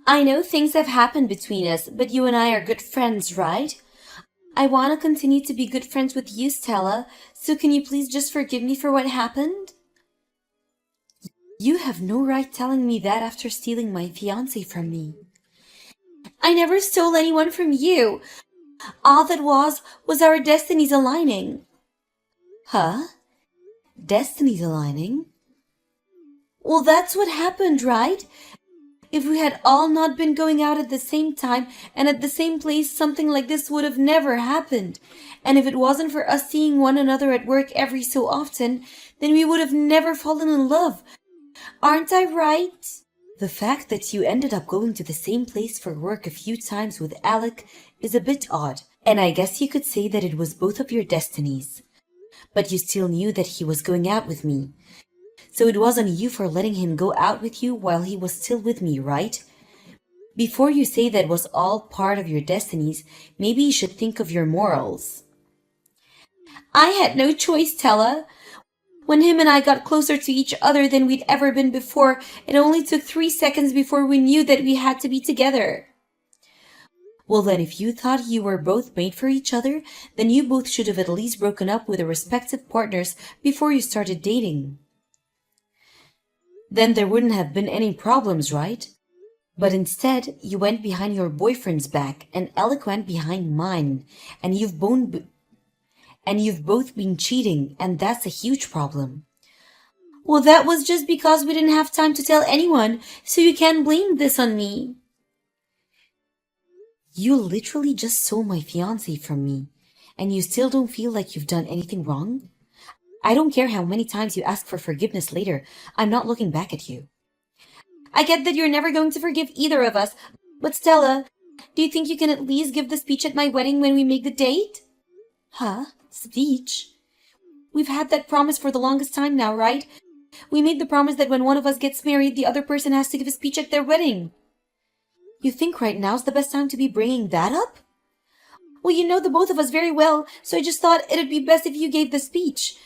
I know things have happened between us, but you and I are good friends, right? I want to continue to be good friends with you, Stella, so can you please just forgive me for what happened? You have no right telling me that after stealing my fiancé from me. I never stole anyone from you. All that was our destinies aligning. Huh? Destinies aligning? Well, that's what happened, right? If we had all not been going out at the same time and at the same place, something like this would have never happened. And if it wasn't for us seeing one another at work every so often, then we would have never fallen in love. Aren't I right? The fact that you ended up going to the same place for work a few times with Alec is a bit odd, and I guess you could say that it was both of your destinies. But you still knew that he was going out with me. So it was on you for letting him go out with you while he was still with me, right? Before you say that was all part of your destinies, maybe you should think of your morals. I had no choice, Tella. When him and I got closer to each other than we'd ever been before, it only took 3 seconds before we knew that we had to be together. Well then, if you thought you were both made for each other, then you both should have at least broken up with your respective partners before you started dating. Then there wouldn't have been any problems, right? But instead, you went behind your boyfriend's back, and Alec went behind mine, and you've both been cheating, and that's a huge problem. Well, that was just because we didn't have time to tell anyone, so you can't blame this on me. You literally just stole my fiancé from me, and you still don't feel like you've done anything wrong? I don't care how many times you ask for forgiveness later, I'm not looking back at you. I get that you're never going to forgive either of us, but Stella, do you think you can at least give the speech at my wedding when we make the date? Huh? Speech? We've had that promise for the longest time now, right? We made the promise that when one of us gets married, the other person has to give a speech at their wedding. You think right now's the best time to be bringing that up? Well, you know the both of us very well, so I just thought it'd be best if you gave the speech.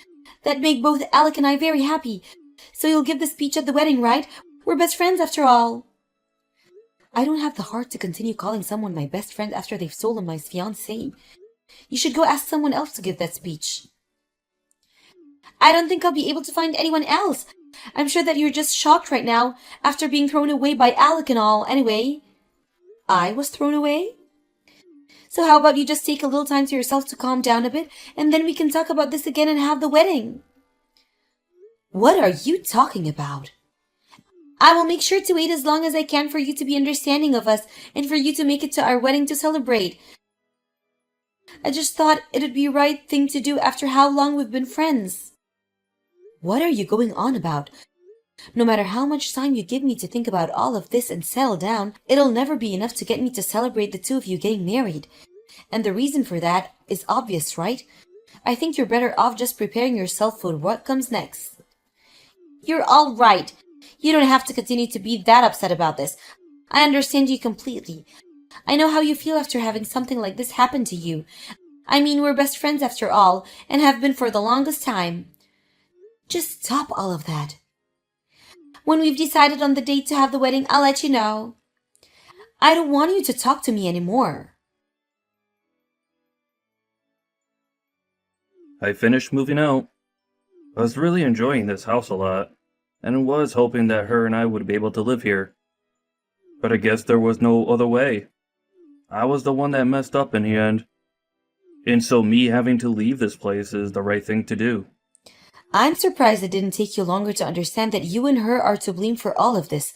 That'd make both Alec and I very happy. So you'll give the speech at the wedding, right? We're best friends after all. I don't have the heart to continue calling someone my best friend after they've stolen my fiancé. You should go ask someone else to give that speech. I don't think I'll be able to find anyone else. I'm sure that you're just shocked right now, after being thrown away by Alec and all, anyway. I was thrown away? So how about you just take a little time to yourself to calm down a bit, and then we can talk about this again and have the wedding. What are you talking about? I will make sure to wait as long as I can for you to be understanding of us and for you to make it to our wedding to celebrate. I just thought it'd be the right thing to do after how long we've been friends. What are you going on about? No matter how much time you give me to think about all of this and settle down, it'll never be enough to get me to celebrate the two of you getting married. And the reason for that is obvious, right? I think you're better off just preparing yourself for what comes next. You're all right. You don't have to continue to be that upset about this. I understand you completely. I know how you feel after having something like this happen to you. I mean, we're best friends after all, and have been for the longest time. Just stop all of that. When we've decided on the date to have the wedding, I'll let you know. I don't want you to talk to me anymore. I finished moving out. I was really enjoying this house a lot, and was hoping that her and I would be able to live here. But I guess there was no other way. I was the one that messed up in the end. And so me having to leave this place is the right thing to do. I'm surprised it didn't take you longer to understand that you and her are to blame for all of this.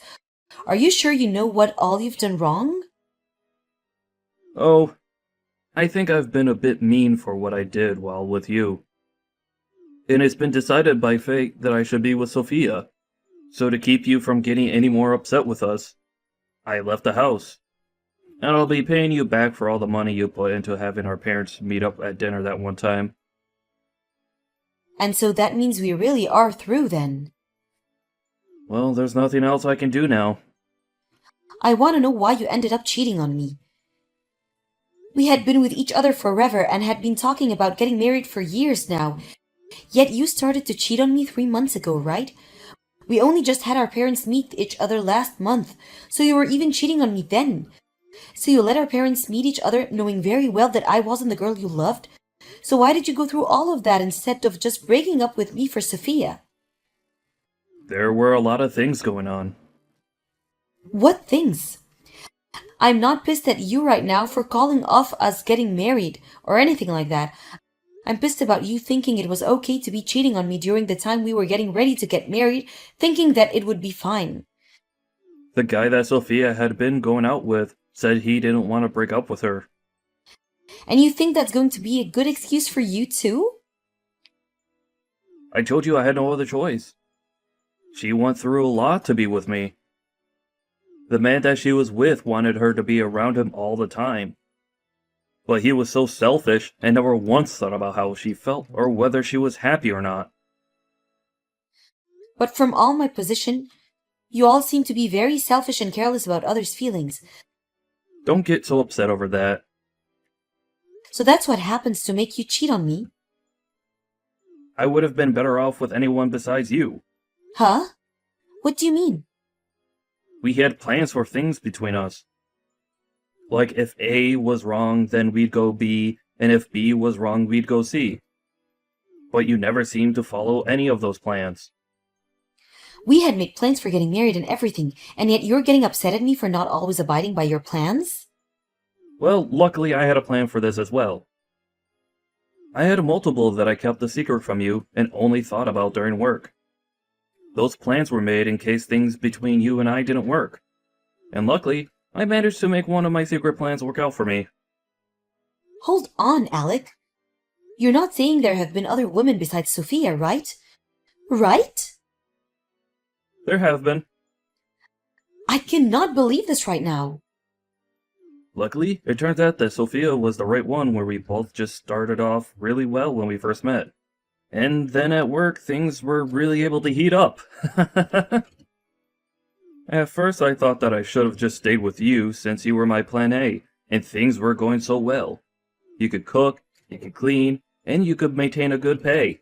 Are you sure you know what all you've done wrong? Oh, I think I've been a bit mean for what I did while with you. And it's been decided by fate that I should be with Sophia. So to keep you from getting any more upset with us, I left the house. And I'll be paying you back for all the money you put into having our parents meet up at dinner that one time. And so that means we really are through then. Well, there's nothing else I can do now. I want to know why you ended up cheating on me. We had been with each other forever and had been talking about getting married for years now. Yet you started to cheat on me 3 months ago, right? We only just had our parents meet each other last month, so you were even cheating on me then. So you let our parents meet each other knowing very well that I wasn't the girl you loved? So why did you go through all of that instead of just breaking up with me for Sophia? There were a lot of things going on. What things? I'm not pissed at you right now for calling off us getting married or anything like that. I'm pissed about you thinking it was okay to be cheating on me during the time we were getting ready to get married, thinking that it would be fine. The guy that Sophia had been going out with said he didn't want to break up with her. And you think that's going to be a good excuse for you too? I told you I had no other choice. She went through a lot to be with me. The man that she was with wanted her to be around him all the time. But he was so selfish and never once thought about how she felt or whether she was happy or not. But from all my position, you all seem to be very selfish and careless about others' feelings. Don't get so upset over that. So that's what happens to make you cheat on me? I would have been better off with anyone besides you. Huh? What do you mean? We had plans for things between us. Like if A was wrong, then we'd go B, and if B was wrong, we'd go C. But you never seemed to follow any of those plans. We had made plans for getting married and everything, and yet you're getting upset at me for not always abiding by your plans? Well, luckily I had a plan for this as well. I had multiple that I kept a secret from you and only thought about during work. Those plans were made in case things between you and I didn't work. And luckily, I managed to make one of my secret plans work out for me. Hold on, Alec. You're not saying there have been other women besides Sophia, right? Right? There have been. I cannot believe this right now. Luckily, it turns out that Sophia was the right one where we both just started off really well when we first met. And then at work, things were really able to heat up. At first, I thought that I should have just stayed with you since you were my plan A, and things were going so well. You could cook, you could clean, and you could maintain a good pay.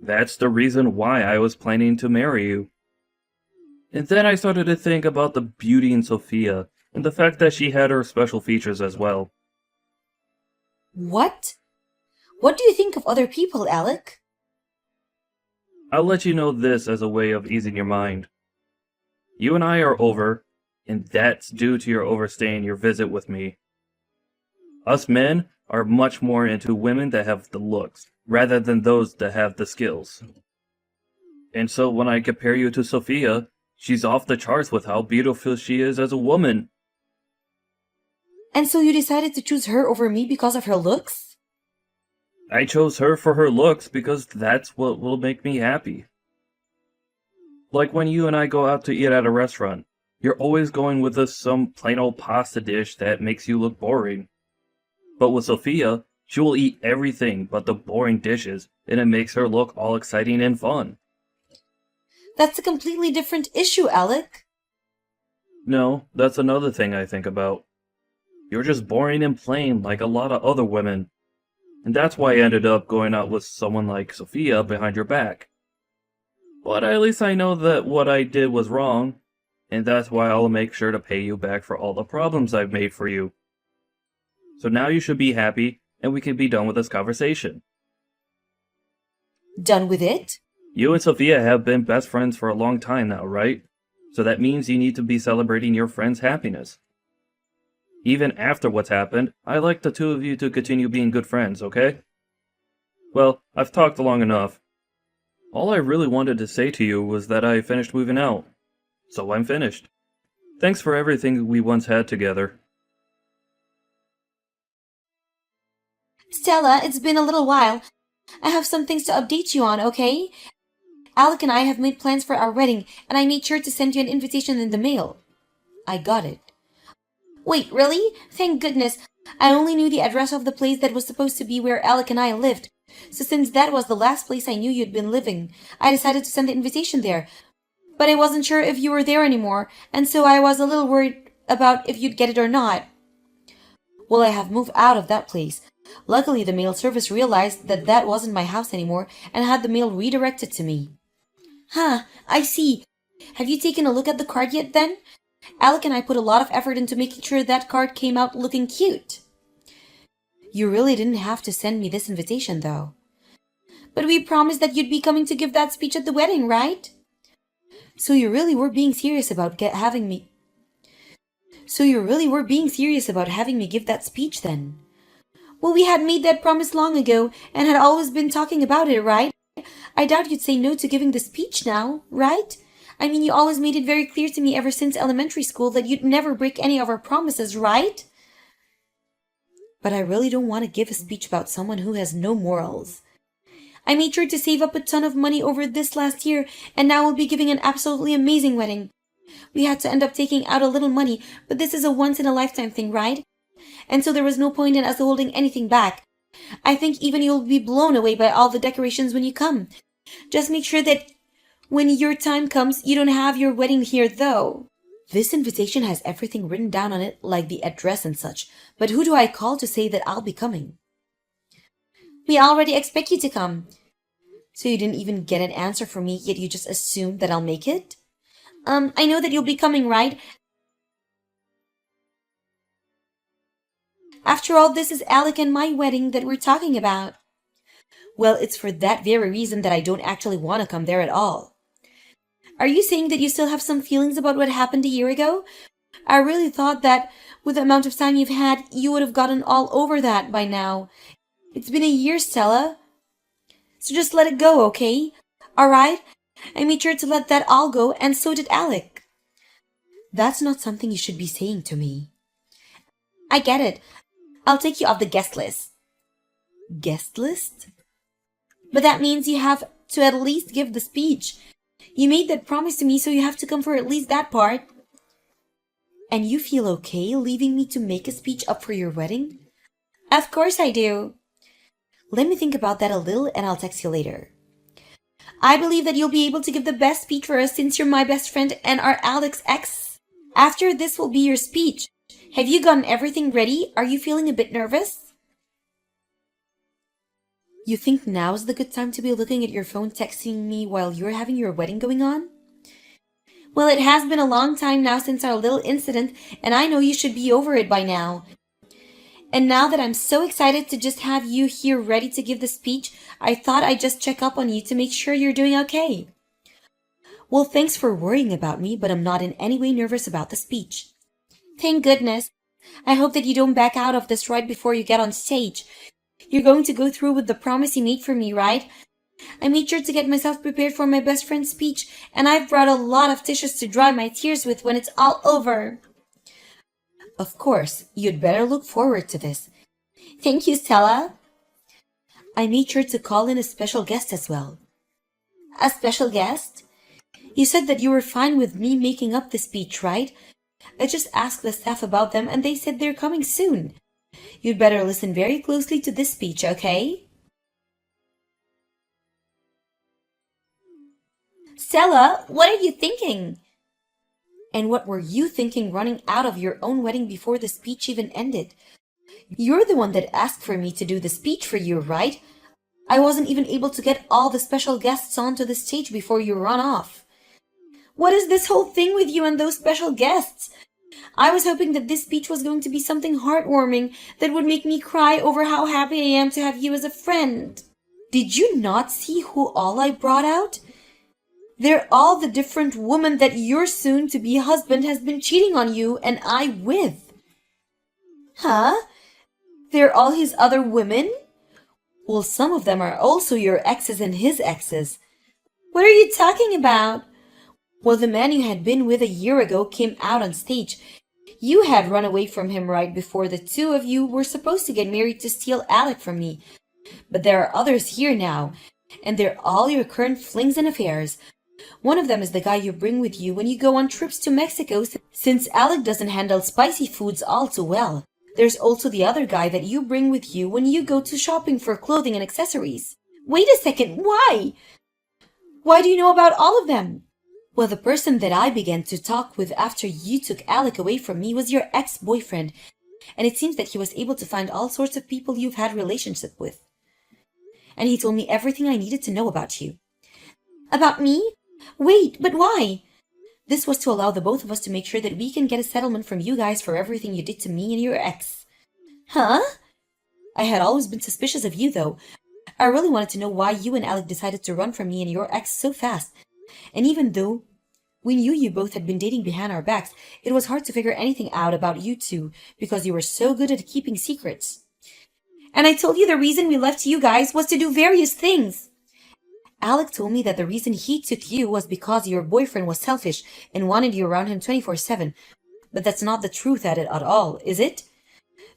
That's the reason why I was planning to marry you. And then I started to think about the beauty in Sophia, and the fact that she had her special features as well. What? What do you think of other people, Alec? I'll let you know this as a way of easing your mind. You and I are over, and that's due to your overstaying your visit with me. Us men are much more into women that have the looks, rather than those that have the skills. And so when I compare you to Sophia, she's off the charts with how beautiful she is as a woman. And so you decided to choose her over me because of her looks? I chose her for her looks because that's what will make me happy. Like when you and I go out to eat at a restaurant, you're always going with us some plain old pasta dish that makes you look boring. But with Sophia, she will eat everything but the boring dishes, and it makes her look all exciting and fun. That's a completely different issue, Alec. No, that's another thing I think about. You're just boring and plain like a lot of other women. And that's why I ended up going out with someone like Sophia behind your back. But at least I know that what I did was wrong, and that's why I'll make sure to pay you back for all the problems I've made for you. So now you should be happy, and we can be done with this conversation. Done with it? You and Sophia have been best friends for a long time now, right? So that means you need to be celebrating your friend's happiness. Even after what's happened, I'd like the two of you to continue being good friends, okay? Well, I've talked long enough. All I really wanted to say to you was that I finished moving out. So I'm finished. Thanks for everything we once had together. Stella, it's been a little while. I have some things to update you on, okay? Alec and I have made plans for our wedding, and I made sure to send you an invitation in the mail. I got it. Wait, really? Thank goodness. I only knew the address of the place that was supposed to be where Alec and I lived. So since that was the last place I knew you'd been living, I decided to send the invitation there. But I wasn't sure if you were there anymore, and so I was a little worried about if you'd get it or not. Well, I have moved out of that place. Luckily, the mail service realized that that wasn't my house anymore and had the mail redirected to me. Huh, I see. Have you taken a look at the card yet then? Alec and I put a lot of effort into making sure that card came out looking cute. You really didn't have to send me this invitation, though. But we promised that you'd be coming to give that speech at the wedding, right? So you really were being serious about having me. So you really were being serious about having me give that speech then? Well, we had made that promise long ago and had always been talking about it, right? I doubt you'd say no to giving the speech now, right? I mean, you always made it very clear to me ever since elementary school that you'd never break any of our promises, right? But I really don't want to give a speech about someone who has no morals. I made sure to save up a ton of money over this last year, and now we'll be giving an absolutely amazing wedding. We had to end up taking out a little money, but this is a once-in-a-lifetime thing, right? And so there was no point in us holding anything back. I think even you'll be blown away by all the decorations when you come. Just make sure that when your time comes, you don't have your wedding here, though. This invitation has everything written down on it, like the address and such, but who do I call to say that I'll be coming? We already expect you to come. So you didn't even get an answer from me, yet you just assumed that I'll make it? I know that you'll be coming, right? After all, this is Alec and my wedding that we're talking about. Well, it's for that very reason that I don't actually want to come there at all. Are you saying that you still have some feelings about what happened a year ago? I really thought that with the amount of time you've had, you would have gotten all over that by now. It's been a year, Stella. So just let it go, okay? All right? I made sure to let that all go, and so did Alec. That's not something you should be saying to me. I get it. I'll take you off the guest list. Guest list? But that means you have to at least give the speech. You made that promise to me, so you have to come for at least that part. And you feel okay leaving me to make a speech up for your wedding? Of course I do. Let me think about that a little and I'll text you later. I believe that you'll be able to give the best speech for us since you're my best friend and are Alec's ex. After this will be your speech. Have you gotten everything ready? Are you feeling a bit nervous? You think now's the good time to be looking at your phone texting me while you're having your wedding going on? Well, it has been a long time now since our little incident, and I know you should be over it by now. And now that I'm so excited to just have you here ready to give the speech, I thought I'd just check up on you to make sure you're doing okay. Well, thanks for worrying about me, but I'm not in any way nervous about the speech. Thank goodness. I hope that you don't back out of this right before you get on stage. You're going to go through with the promise you made for me, right? I made sure to get myself prepared for my best friend's speech, and I've brought a lot of tissues to dry my tears with when it's all over. Of course, you'd better look forward to this. Thank you, Stella. I made sure to call in a special guest as well. A special guest? You said that you were fine with me making up the speech, right? I just asked the staff about them and they said they're coming soon. You'd better listen very closely to this speech, okay? Stella, what are you thinking? And what were you thinking running out of your own wedding before the speech even ended? You're the one that asked for me to do the speech for you, right? I wasn't even able to get all the special guests onto the stage before you run off. What is this whole thing with you and those special guests? I was hoping that this speech was going to be something heartwarming that would make me cry over how happy I am to have you as a friend. Did you not see who all I brought out? They're all the different women that your soon-to-be husband has been cheating on you and I with. Huh? They're all his other women? Well, some of them are also your exes and his exes. What are you talking about? Well, the man you had been with a year ago came out on stage. You had run away from him right before the two of you were supposed to get married to steal Alec from me. But there are others here now, and they're all your current flings and affairs. One of them is the guy you bring with you when you go on trips to Mexico, since Alec doesn't handle spicy foods all too well. There's also the other guy that you bring with you when you go to shopping for clothing and accessories. Wait a second, why? Why do you know about all of them? Well, the person that I began to talk with after you took Alec away from me was your ex-boyfriend, and it seems that he was able to find all sorts of people you've had relationship with. And he told me everything I needed to know about you. About me? Wait, but why? This was to allow the both of us to make sure that we can get a settlement from you guys for everything you did to me and your ex. Huh? I had always been suspicious of you, though. I really wanted to know why you and Alec decided to run from me and your ex so fast. And even though we knew you both had been dating behind our backs, it was hard to figure anything out about you two because you were so good at keeping secrets. And I told you the reason we left you guys was to do various things. Alec told me that the reason he took you was because your boyfriend was selfish and wanted you around him 24/7. But that's not the truth at it at all, is it?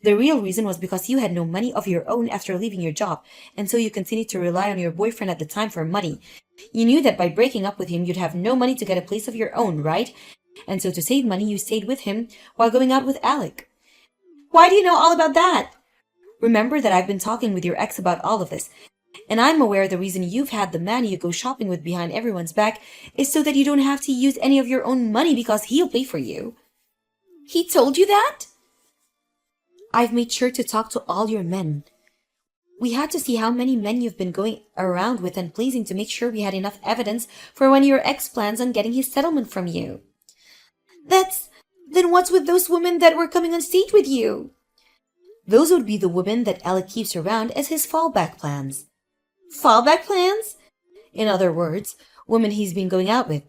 The real reason was because you had no money of your own after leaving your job, and so you continued to rely on your boyfriend at the time for money. You knew that by breaking up with him, you'd have no money to get a place of your own, right? And so to save money, you stayed with him while going out with Alec. Why do you know all about that? Remember that I've been talking with your ex about all of this, and I'm aware the reason you've had the man you go shopping with behind everyone's back is so that you don't have to use any of your own money because he'll pay for you. He told you that? I've made sure to talk to all your men. We had to see how many men you've been going around with and pleasing to make sure we had enough evidence for when your ex plans on getting his settlement from you. Then what's with those women that were coming on stage with you? Those would be the women that Alec keeps around as his fallback plans. Fallback plans? In other words, women he's been going out with.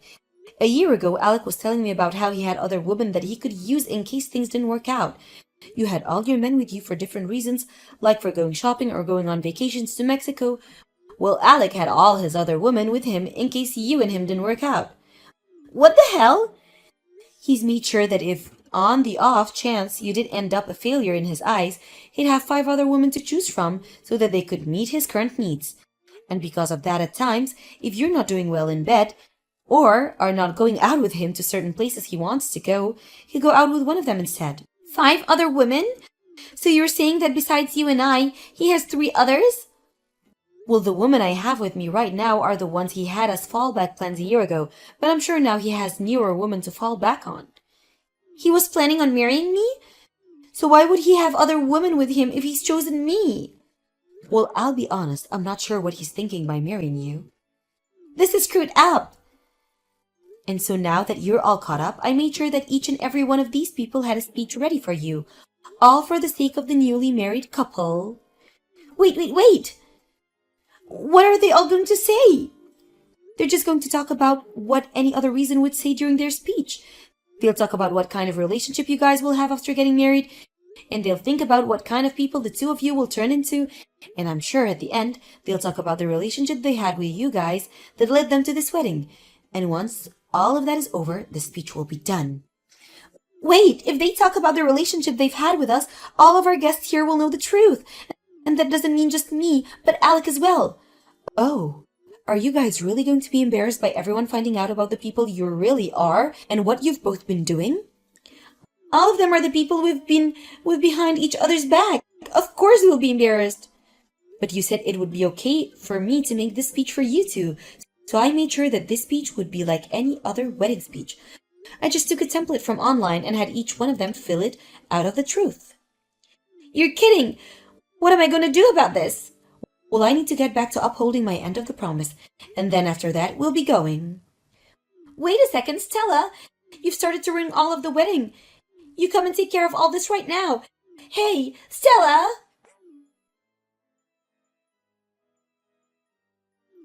A year ago, Alec was telling me about how he had other women that he could use in case things didn't work out. You had all your men with you for different reasons, like for going shopping or going on vacations to Mexico. Well, Alec had all his other women with him in case you and him didn't work out. What the hell? He's made sure that if, on the off chance you did end up a failure in his eyes, he'd have 5 other women to choose from so that they could meet his current needs. And because of that, at times, if you're not doing well in bed, or are not going out with him to certain places he wants to go, he'll go out with one of them instead. 5 other women? So you're saying that besides you and I, he has 3 others? Well, the women I have with me right now are the ones he had as fallback plans a year ago, but I'm sure now he has newer women to fall back on. He was planning on marrying me? So why would he have other women with him if he's chosen me? Well, I'll be honest, I'm not sure what he's thinking by marrying you. This is screwed up. And so now that you're all caught up, I made sure that each and every one of these people had a speech ready for you, all for the sake of the newly married couple. Wait! What are they all going to say? They're just going to talk about what any other reason would say during their speech. They'll talk about what kind of relationship you guys will have after getting married, and they'll think about what kind of people the two of you will turn into, and I'm sure at the end, they'll talk about the relationship they had with you guys that led them to this wedding. And once all of that is over, the speech will be done. Wait, if they talk about the relationship they've had with us, all of our guests here will know the truth. And that doesn't mean just me, but Alec as well. Oh, are you guys really going to be embarrassed by everyone finding out about the people you really are and what you've both been doing? All of them are the people we've been with behind each other's back. Of course we'll be embarrassed. But you said it would be okay for me to make this speech for you two. So I made sure that this speech would be like any other wedding speech. I just took a template from online and had each one of them fill it out of the truth. You're kidding! What am I going to do about this? Well, I need to get back to upholding my end of the promise, and then after that, we'll be going. Wait a second, Stella! You've started to ruin all of the wedding. You come and take care of all this right now. Hey, Stella!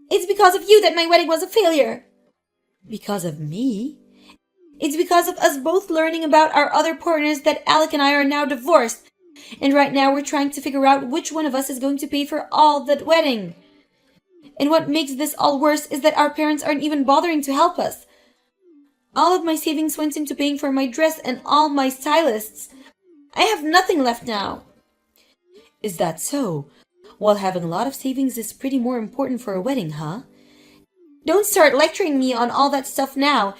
It's because of you that my wedding was a failure. Because of me? It's because of us both learning about our other partners that Alec and I are now divorced. And right now we're trying to figure out which one of us is going to pay for all that wedding. And what makes this all worse is that our parents aren't even bothering to help us. All of my savings went into paying for my dress and all my stylists. I have nothing left now. Is that so? Well, having a lot of savings is pretty more important for a wedding, huh? Don't start lecturing me on all that stuff now.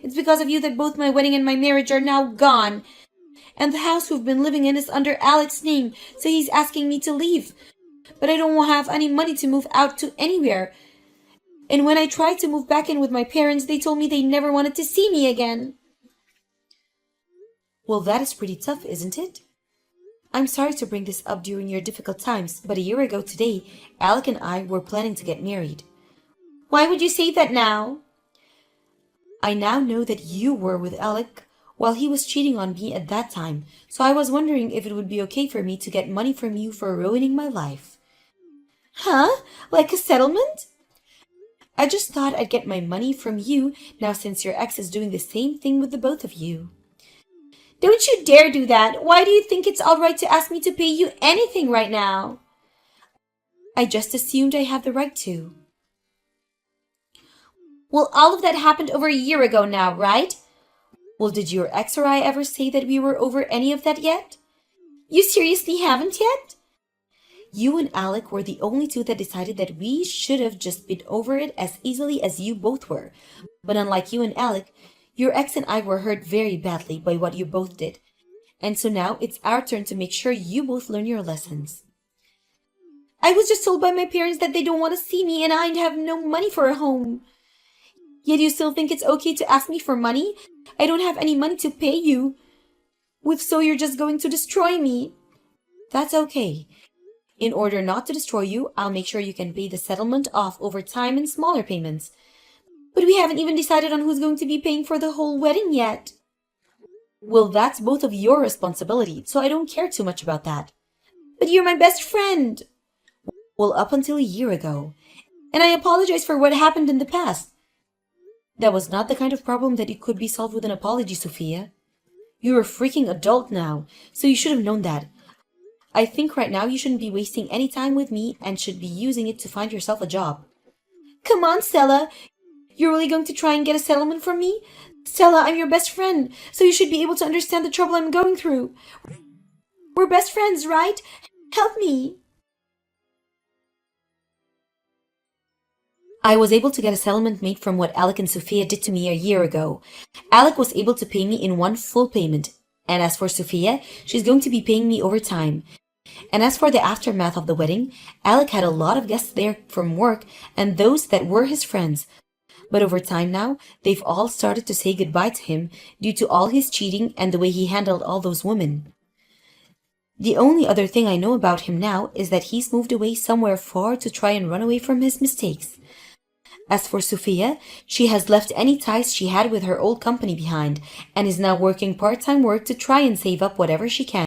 It's because of you that both my wedding and my marriage are now gone. And the house we've been living in is under Alec's name, so he's asking me to leave. But I don't have any money to move out to anywhere. And when I tried to move back in with my parents, they told me they never wanted to see me again. Well, that is pretty tough, isn't it? I'm sorry to bring this up during your difficult times, but a year ago today, Alec and I were planning to get married. Why would you say that now? I now know that you were with Alec while he was cheating on me at that time, so I was wondering if it would be okay for me to get money from you for ruining my life. Huh? Like a settlement? I just thought I'd get my money from you now since your ex is doing the same thing with the both of you. Don't you dare do that! Why do you think it's all right to ask me to pay you anything right now? I just assumed I have the right to. Well, all of that happened over a year ago now, right? Well, did your ex or I ever say that we were over any of that yet? You seriously haven't yet? You and Alec were the only two that decided that we should have just been over it as easily as you both were. But unlike you and Alec, your ex and I were hurt very badly by what you both did. And so now it's our turn to make sure you both learn your lessons. I was just told by my parents that they don't want to see me and I'd have no money for a home. Yet you still think it's okay to ask me for money? I don't have any money to pay you with, so you're just going to destroy me. That's okay. In order not to destroy you, I'll make sure you can pay the settlement off over time in smaller payments. But we haven't even decided on who's going to be paying for the whole wedding yet. Well, that's both of your responsibility, so I don't care too much about that. But you're my best friend. Well, up until a year ago. And I apologize for what happened in the past. That was not the kind of problem that it could be solved with an apology, Sophia. You're a freaking adult now, so you should have known that. I think right now you shouldn't be wasting any time with me and should be using it to find yourself a job. Come on, Stella. You're really going to try and get a settlement from me? Stella, I'm your best friend, so you should be able to understand the trouble I'm going through. We're best friends, right? Help me. I was able to get a settlement made from what Alec and Sophia did to me a year ago. Alec was able to pay me in one full payment. And as for Sophia, she's going to be paying me over time. And as for the aftermath of the wedding, Alec had a lot of guests there from work and those that were his friends. But over time now, they've all started to say goodbye to him due to all his cheating and the way he handled all those women. The only other thing I know about him now is that he's moved away somewhere far to try and run away from his mistakes. As for Sophia, she has left any ties she had with her old company behind and is now working part-time work to try and save up whatever she can.